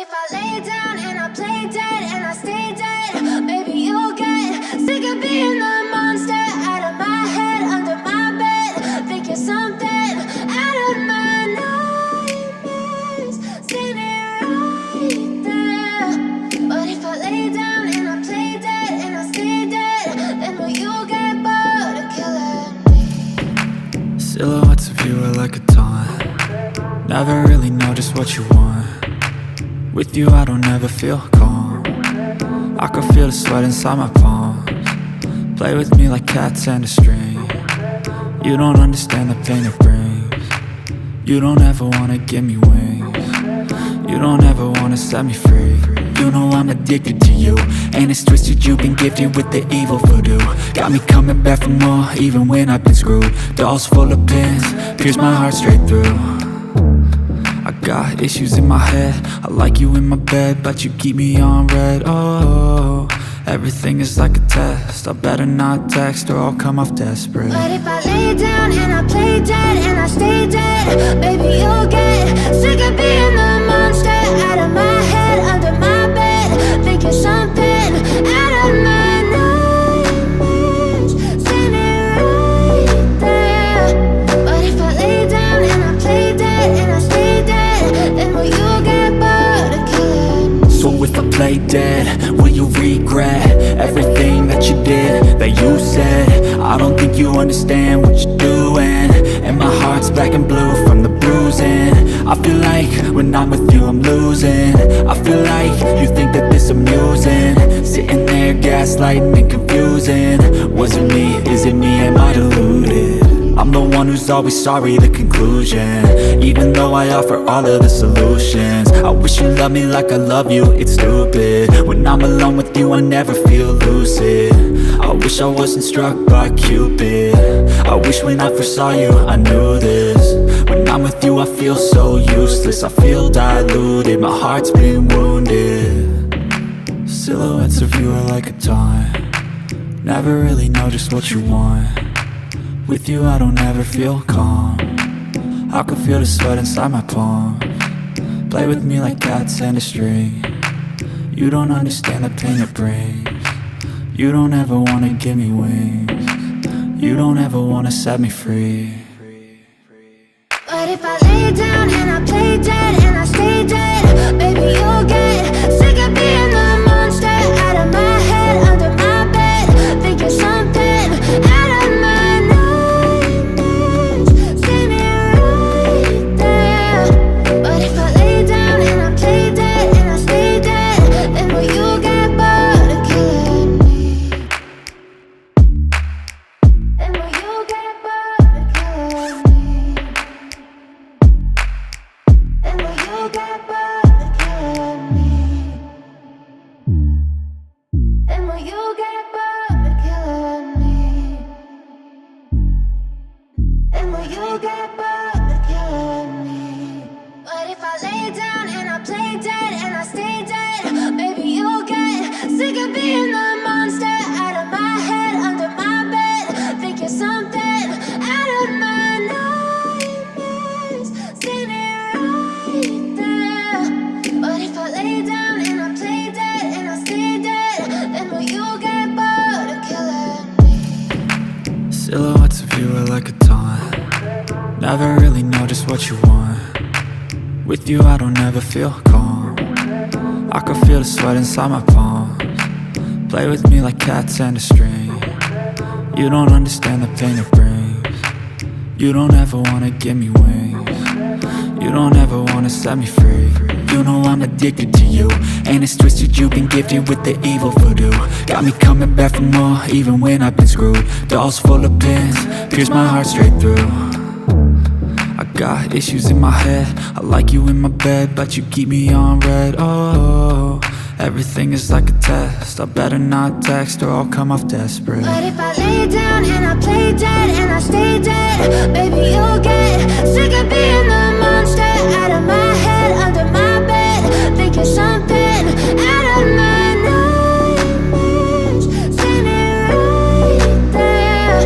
if I lay down and I play dead and I stay dead, maybe you'll get sick of being the monster out of my head, under my bed. Think you're something out of my nightmares, standing right there. But if I lay down and I play dead and I stay dead, then will you get bored of killing me? Silhouettes of you are like a taunt. Never really know just what you want. With you I don't ever feel calm. I can feel the sweat inside my palms. Play with me like cats and a string. You don't understand the pain it brings. You don't ever wanna give me wings. You don't ever wanna set me free. You know I'm addicted to you, and it's twisted, you've been gifted with the evil voodoo. Got me coming back for more, even when I've been screwed. Dolls full of pins, pierce my heart straight through. I got issues in my head, I like you in my bed, but you keep me on red. Oh, everything is like a test. I better not text or I'll come off desperate. But if I lay down and I play dead and I stay dead, maybe you'll get sick of being the monster out of my head, under my bed. Think you're something out of my nightmares, standing right there. But if I lay down and I play dead and I stay dead, then will you get bored of killing me? So if I play dead, will you regret everything that you did, that you said? I don't think you understand what you're doing, and my heart's black and blue from the bruising. I feel like when I'm with you I'm losing. I feel like you think that this amusing, sitting there gaslighting and confusing. Was it me? Is it me? Am I deluded? I'm the one who's always sorry, the conclusion, even though I offer all of the solutions. I wish you loved me like I love you, it's stupid. When I'm alone with you I never feel lucid. I wish I wasn't struck by Cupid. I wish when I first saw you I knew this. When I'm with you I feel so useless, I feel diluted, my heart's been wounded. Silhouettes of you are like a taunt. Never really know just what you want. With you I don't ever feel calm. I can feel the sweat inside my palms. Play with me like cats and a string. You don't understand the pain it brings. You don't ever wanna give me wings. You don't ever wanna set me free. But if I lay down and I play dead and I stay dead, maybe you'll get sick of being the monster out of my head, under my bed. Think you're something out of my nightmares, standing right there. But if I lay down and I play dead and I stay dead, then will you get bored of killing me? Then will you get bored of killing me? Then will you get bored of killing me? Then will you get bored of killing me? Then will you get bored of killing me? But if I lay down and I play dead and I stay dead, maybe you'll get sick of being the monster out of my head, under my bed. Think you're something out of my nightmares, standing right there. But if I lay down and I play dead and I stay dead, then will you get bored of killing me? Silhouettes of you are like a taunt. Never really know just what you want. With you I don't ever feel calm. I can feel the sweat inside my palms. Play with me like cats and a string. You don't understand the pain it brings. You don't ever wanna give me wings. You don't ever wanna set me free. You know I'm addicted to you, and it's twisted, you've been gifted with the evil voodoo. Got me coming back for more, even when I've been screwed. Dolls full of pins, pierce my heart straight through. I got issues in my head, I like you in my bed, but you keep me on red. Oh, everything is like a test. I better not text or I'll come off desperate. But if I lay down and I play dead and I stay dead, maybe you'll get sick of being the monster out of my head, under my bed. Think you're something out of my nightmares, standing right there.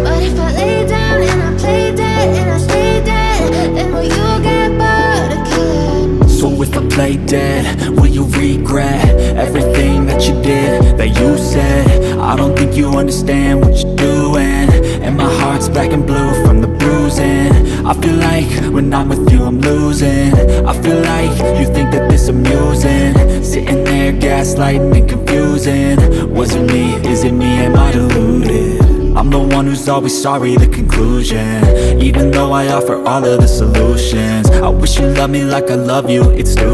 But if I lay down and I play dead and I stay dead, then will you get bored of killing me? So if I play dead, dead? Will you regret everything that you did, that you said? I don't think you understand what you're doing, and my heart's black and blue from the bruising. I feel like when I'm with you I'm losing. I feel like you think that this amusing, sitting there gaslighting and confusing. Was it me? Is it me? Am I deluded? I'm the one who's always sorry, the conclusion. Even though I offer all of the solutions, I wish you loved me like I love you, it's stupid.